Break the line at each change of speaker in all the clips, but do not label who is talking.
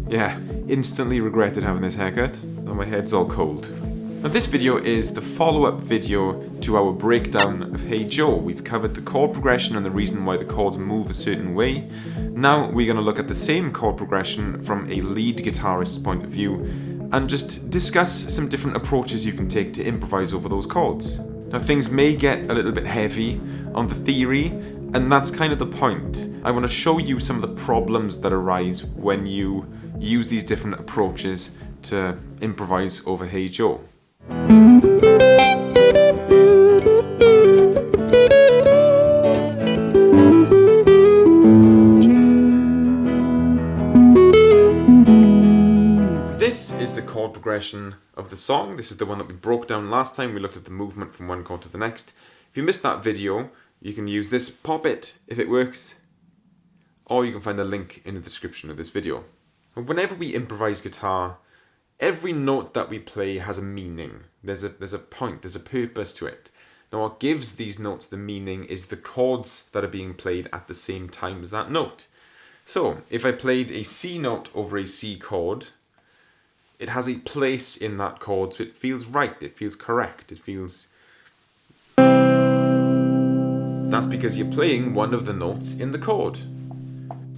Yeah, instantly regretted having this haircut, though my head's all cold. Now this video is the follow-up video to our breakdown of Hey Joe. We've covered the chord progression and the reason why the chords move a certain way. Now we're going to look at the same chord progression from a lead guitarist's point of view and just discuss some different approaches you can take to improvise over those chords. Now things may get a little bit heavy on the theory, and that's kind of the point. I want to show you some of the problems that arise when you use these different approaches to improvise over Hey Joe. This is the chord progression of the song. This is the one that we broke down last time. We looked at the movement from one chord to the next. If you missed that video, you can use this pop it if it works, or you can find a link in the description of this video. Whenever we improvise guitar, every note that we play has a meaning. There's a point, there's a purpose to it. Now what gives these notes the meaning is the chords that are being played at the same time as that note. So if I played a C note over a C chord, it has a place in that chord, so it feels right, it feels correct, it feels... That's because you're playing one of the notes in the chord.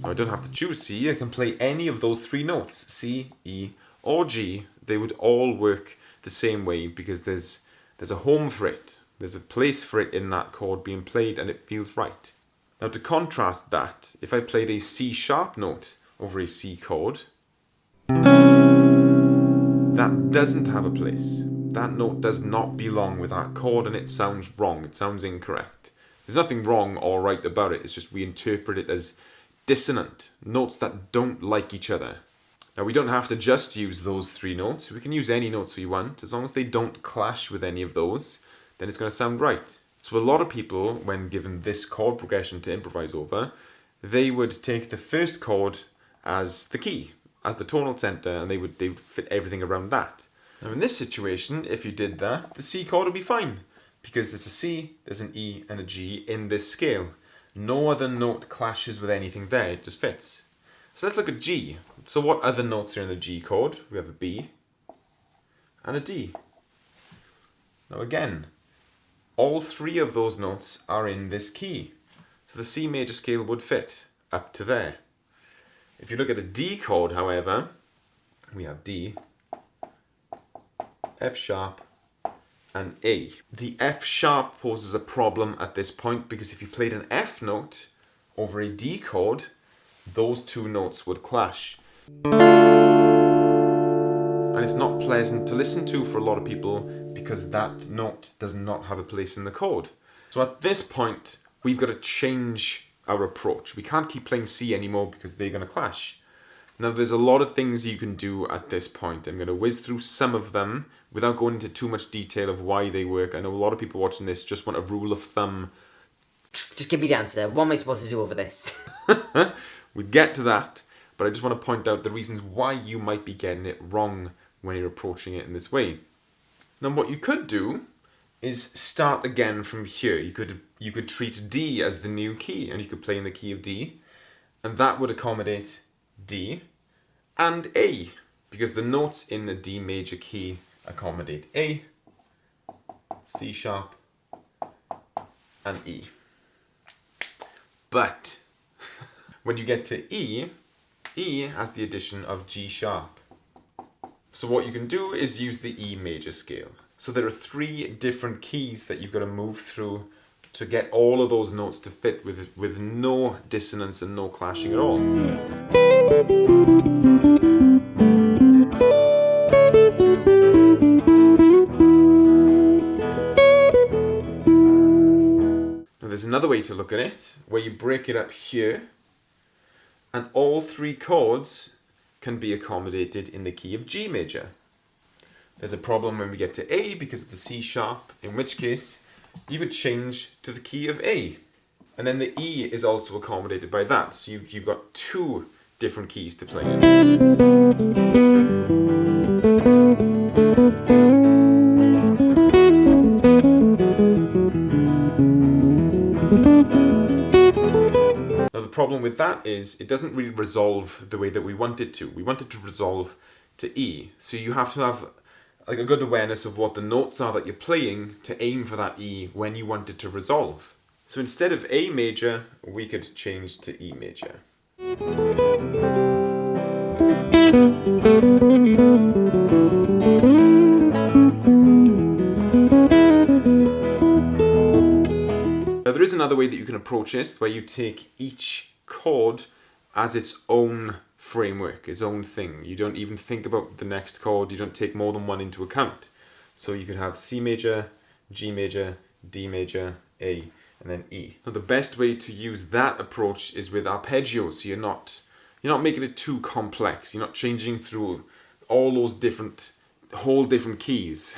Now I don't have to choose C, I can play any of those three notes, C, E, or G. They would all work the same way because there's a home for it. There's a place for it in that chord being played and it feels right. Now to contrast that, if I played a C sharp note over a C chord, that doesn't have a place. That note does not belong with that chord and it sounds wrong, it sounds incorrect. There's nothing wrong or right about it, it's just we interpret it as dissonant, notes that don't like each other. Now we don't have to just use those three notes, we can use any notes we want, as long as they don't clash with any of those, then it's going to sound right. So a lot of people, when given this chord progression to improvise over, they would take the first chord as the key, as the tonal center, and they would fit everything around that. Now in this situation, if you did that, the C chord would be fine, because there's a C, there's an E and a G in this scale. No other note clashes with anything there, it just fits. So let's look at G. So what other notes are in the G chord? We have a B and a D. Now again, all three of those notes are in this key. So the C major scale would fit up to there. If you look at a D chord, however, we have D, F sharp, and A. The F sharp poses a problem at this point because if you played an F note over a D chord, those two notes would clash. And it's not pleasant to listen to for a lot of people because that note does not have a place in the chord. So at this point, we've got to change our approach. We can't keep playing C anymore because they're going to clash. Now there's a lot of things you can do at this point. I'm going to whiz through some of them without going into too much detail of why they work. I know a lot of people watching this just want a rule of thumb.
Just give me the answer. What am I supposed to do over this?
We'd get to that, but I just want to point out the reasons why you might be getting it wrong when you're approaching it in this way. Now what you could do is start again from here. You could treat D as the new key and you could play in the key of D, and that would accommodate D and A because the notes in the D major key accommodate A, C sharp, and E. But when you get to E, E has the addition of G sharp. So what you can do is use the E major scale. So there are three different keys that you've got to move through to get all of those notes to fit with no dissonance and no clashing at all. Now there's another way to look at it, where you break it up here, and all three chords can be accommodated in the key of G major. There's a problem when we get to A because of the C sharp, in which case you would change to the key of A. And then the E is also accommodated by that, so you've got two different keys to play in. problem with that is it doesn't really resolve the way that we want it to. We want it to resolve to E. So you have to have like a good awareness of what the notes are that you're playing to aim for that E when you want it to resolve. So instead of A major, we could change to E major. Now there is another way that you can approach this, where you take each chord as its own framework, its own thing. You don't even think about the next chord, you don't take more than one into account. So you could have C major, G major, D major, A, and then E. Now the best way to use that approach is with arpeggios, so you're not making it too complex, you're not changing through all those whole different keys.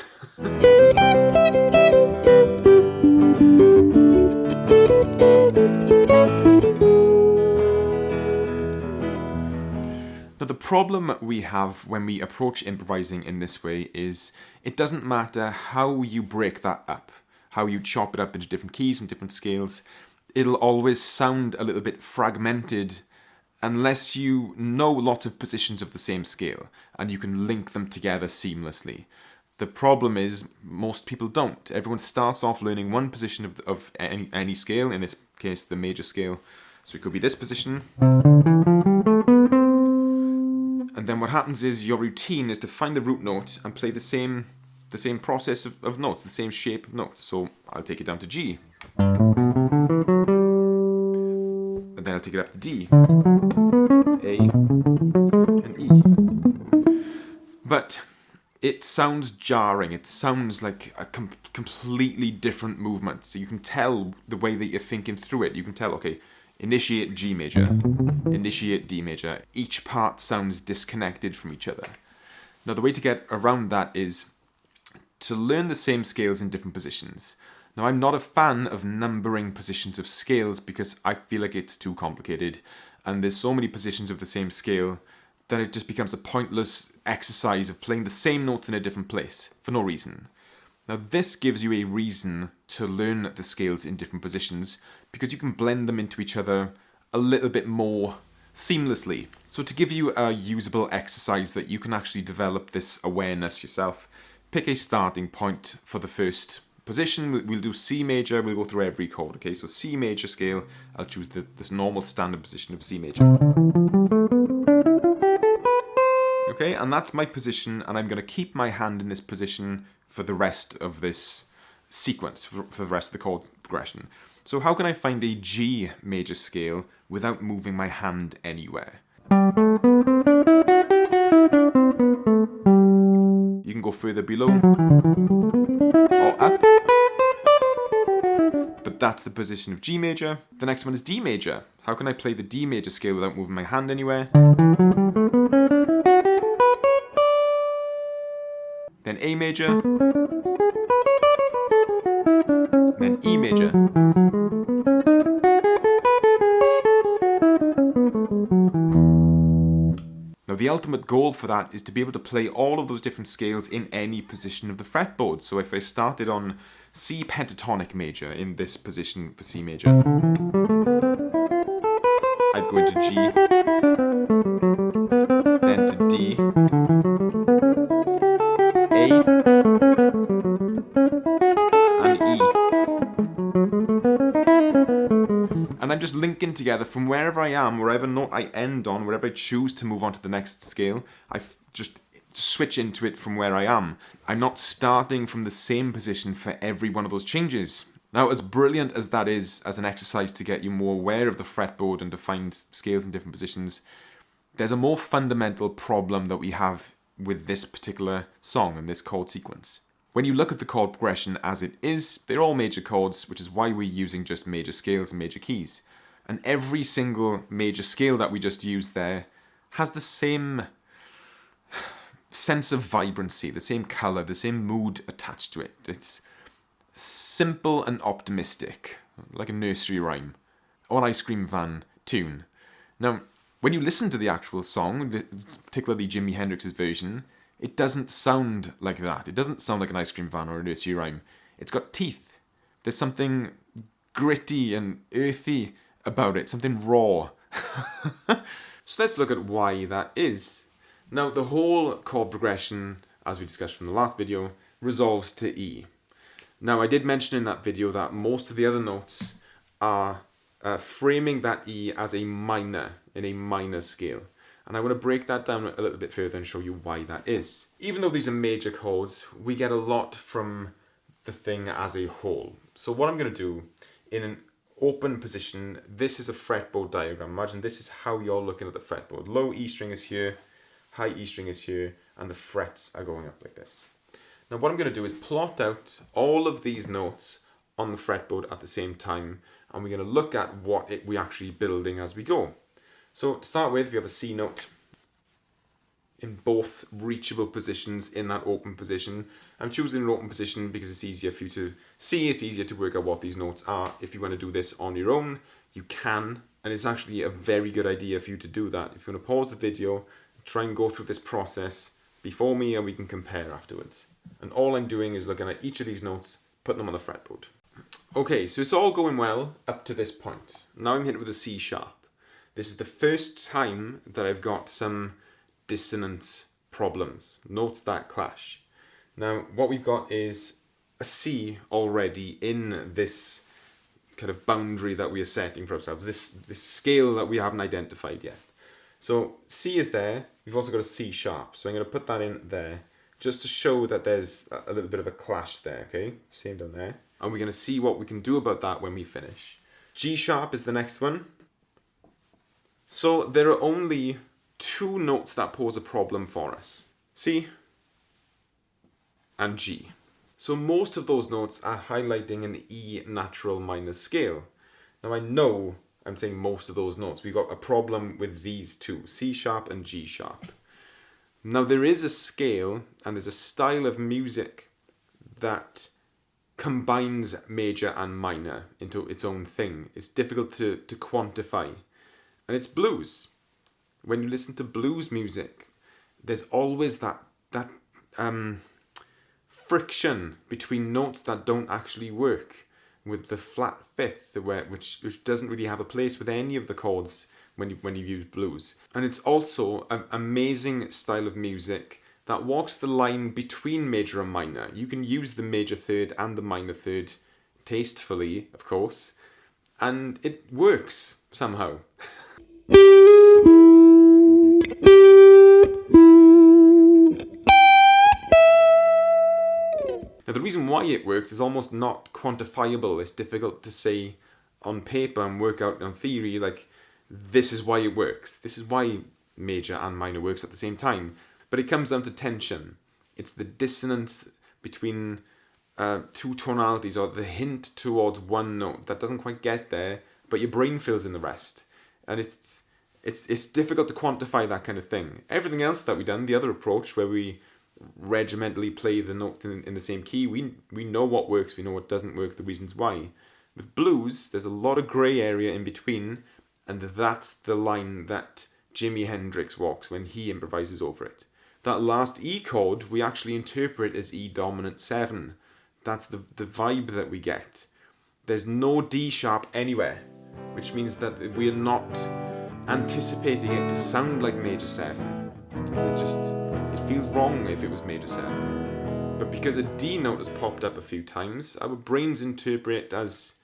Now the problem we have when we approach improvising in this way is it doesn't matter how you break that up, how you chop it up into different keys and different scales, it'll always sound a little bit fragmented unless you know lots of positions of the same scale and you can link them together seamlessly. The problem is most people don't. Everyone starts off learning one position of any scale, in this case the major scale. So it could be this position. And then what happens is your routine is to find the root note and play the same process of notes, the same shape of notes. So I'll take it down to G. And then I'll take it up to D, A, and E. But it sounds jarring. It sounds like a completely different movement. So you can tell the way that you're thinking through it. You can tell, okay, initiate G major, initiate D major. Each part sounds disconnected from each other. Now the way to get around that is to learn the same scales in different positions. Now I'm not a fan of numbering positions of scales because I feel like it's too complicated and there's so many positions of the same scale that it just becomes a pointless exercise of playing the same notes in a different place for no reason. Now this gives you a reason to learn the scales in different positions because you can blend them into each other a little bit more seamlessly. So to give you a usable exercise that you can actually develop this awareness yourself, pick a starting point for the first position. We'll do C major, we'll go through every chord, okay? So C major scale, I'll choose this normal standard position of C major. Okay, and that's my position, and I'm going to keep my hand in this position for the rest of this sequence, for the rest of the chord progression. So how can I find a G major scale without moving my hand anywhere? You can go further below or up, but that's the position of G major. The next one is D major. How can I play the D major scale without moving my hand anywhere? Then A major, then E major. Now the ultimate goal for that is to be able to play all of those different scales in any position of the fretboard. So if I started on C pentatonic major in this position for C major, I'd go into G, then to D, A, and E. And I'm just linking together from wherever I am, wherever note I end on, wherever I choose to move on to the next scale, I just switch into it from where I am. I'm not starting from the same position for every one of those changes. Now, as brilliant as that is as an exercise to get you more aware of the fretboard and to find scales in different positions, there's a more fundamental problem that we have with this particular song and this chord sequence. When you look at the chord progression as it is, they're all major chords, which is why we're using just major scales and major keys. And every single major scale that we just used there has the same sense of vibrancy, the same colour, the same mood attached to it. It's simple and optimistic, like a nursery rhyme, or an ice cream van tune. Now, when you listen to the actual song, particularly Jimi Hendrix's version, it doesn't sound like that. It doesn't sound like an ice cream van or a nursery rhyme. It's got teeth. There's something gritty and earthy about it, something raw. So let's look at why that is. Now, the whole chord progression, as we discussed from the last video, resolves to E. Now, I did mention in that video that most of the other notes are framing that E as a minor, in a minor scale. And I want to break that down a little bit further and show you why that is. Even though these are major chords, we get a lot from the thing as a whole. So what I'm going to do, in an open position, this is a fretboard diagram. Imagine this is how you're looking at the fretboard. Low E string is here, high E string is here, and the frets are going up like this. Now what I'm going to do is plot out all of these notes on the fretboard at the same time, and we're going to look at what we're actually building as we go. So to start with, we have a C note in both reachable positions in that open position. I'm choosing an open position because it's easier for you to see, it's easier to work out what these notes are. If you want to do this on your own, you can, and it's actually a very good idea for you to do that. If you want to pause the video, try and go through this process before me, and we can compare afterwards. And all I'm doing is looking at each of these notes, putting them on the fretboard. Okay, so it's all going well up to this point. Now I'm hit with a C sharp. This is the first time that I've got some dissonance problems, notes that clash. Now what we've got is a C already in this kind of boundary that we are setting for ourselves, this scale that we haven't identified yet. So C is there, we've also got a C sharp, so I'm going to put that in there just to show that there's a little bit of a clash there, okay? Same down there. And we're going to see what we can do about that when we finish. G sharp is the next one. So there are only two notes that pose a problem for us. C and G. So most of those notes are highlighting an E natural minor scale. Now I know I'm saying most of those notes. We've got a problem with these two, C sharp and G sharp. Now there is a scale and there's a style of music that combines major and minor into its own thing. It's difficult to quantify. And it's blues. When you listen to blues music, there's always that friction between notes that don't actually work, with the flat fifth, which doesn't really have a place with any of the chords when you use blues. And it's also an amazing style of music that walks the line between major and minor. You can use the major third and the minor third tastefully, of course, and it works somehow. Now the reason why it works is almost not quantifiable. It's difficult to say on paper and work out on theory, like, this is why it works. This is why major and minor works at the same time. But it comes down to tension. It's the dissonance between two tonalities, or the hint towards one note that doesn't quite get there, but your brain fills in the rest. And it's difficult to quantify that kind of thing. Everything else that we've done, the other approach where we regimentally play the note in the same key, we know what works, we know what doesn't work, the reasons why. With blues, there's a lot of grey area in between, and that's the line that Jimi Hendrix walks when he improvises over it. That last E chord we actually interpret as E dominant 7. That's the vibe that we get. There's no D sharp anywhere, which means that we're not anticipating it to sound like major 7. It feels wrong if it was major 7. But because a D note has popped up a few times, our brains interpret it as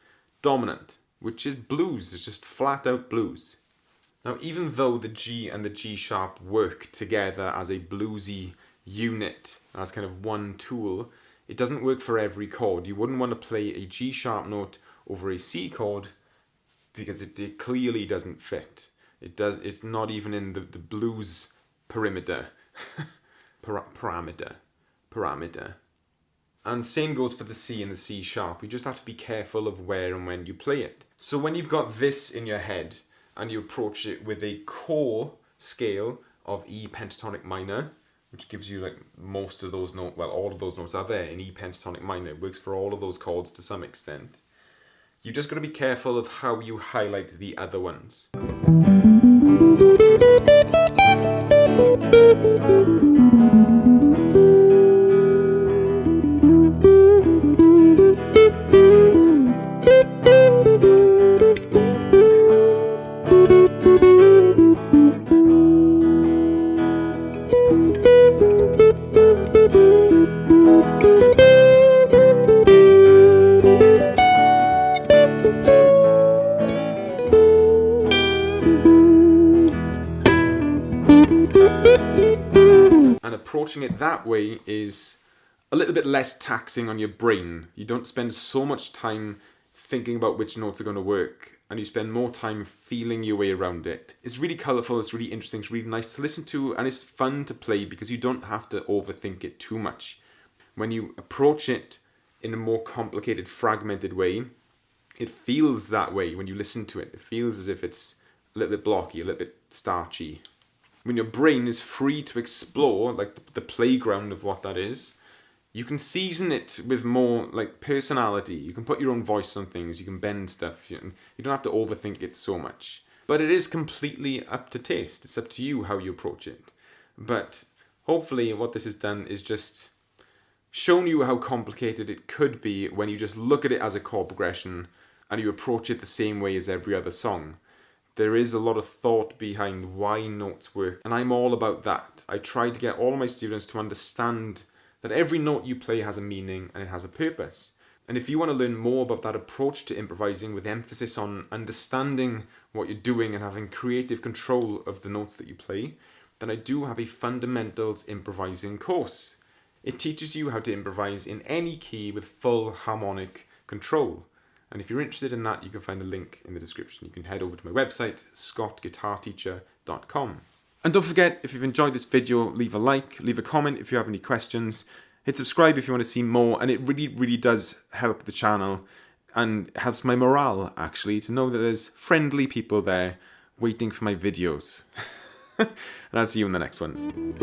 dominant, which is blues. It's just flat out blues. Now, even though the G and the G sharp work together as a bluesy unit, as kind of one tool, it doesn't work for every chord. You wouldn't want to play a G sharp note over a C chord because it clearly doesn't fit. It's not even in the blues parameter. Parameter. And same goes for the C and the C sharp. You just have to be careful of where and when you play it. So when you've got this in your head and you approach it with a core scale of E pentatonic minor, which gives you like most of those notes, well, all of those notes are there in E pentatonic minor. It works for all of those chords to some extent. You just got to be careful of how you highlight the other ones. And approaching it that way is a little bit less taxing on your brain. You don't spend so much time thinking about which notes are going to work, and you spend more time feeling your way around it. It's really colourful, it's really interesting, it's really nice to listen to, and it's fun to play because you don't have to overthink it too much. When you approach it in a more complicated, fragmented way, it feels that way when you listen to it. It feels as if it's a little bit blocky, a little bit starchy. When your brain is free to explore, like the playground of what that is, you can season it with more like personality. You can put your own voice on things, you can bend stuff, you don't have to overthink it so much. But it is completely up to taste. It's up to you how you approach it. But hopefully what this has done is just shown you how complicated it could be when you just look at it as a chord progression and you approach it the same way as every other song. There is a lot of thought behind why notes work, and I'm all about that. I try to get all of my students to understand that every note you play has a meaning and it has a purpose. And if you want to learn more about that approach to improvising with emphasis on understanding what you're doing and having creative control of the notes that you play, then I do have a Fundamentals Improvising course. It teaches you how to improvise in any key with full harmonic control. And if you're interested in that, you can find a link in the description. You can head over to my website, scottguitarteacher.com. And don't forget, if you've enjoyed this video, leave a like, leave a comment if you have any questions. Hit subscribe if you want to see more, and it really, really does help the channel and helps my morale, actually, to know that there's friendly people there waiting for my videos. And I'll see you in the next one.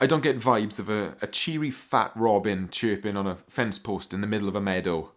I don't get vibes of a cheery fat robin chirping on a fence post in the middle of a meadow.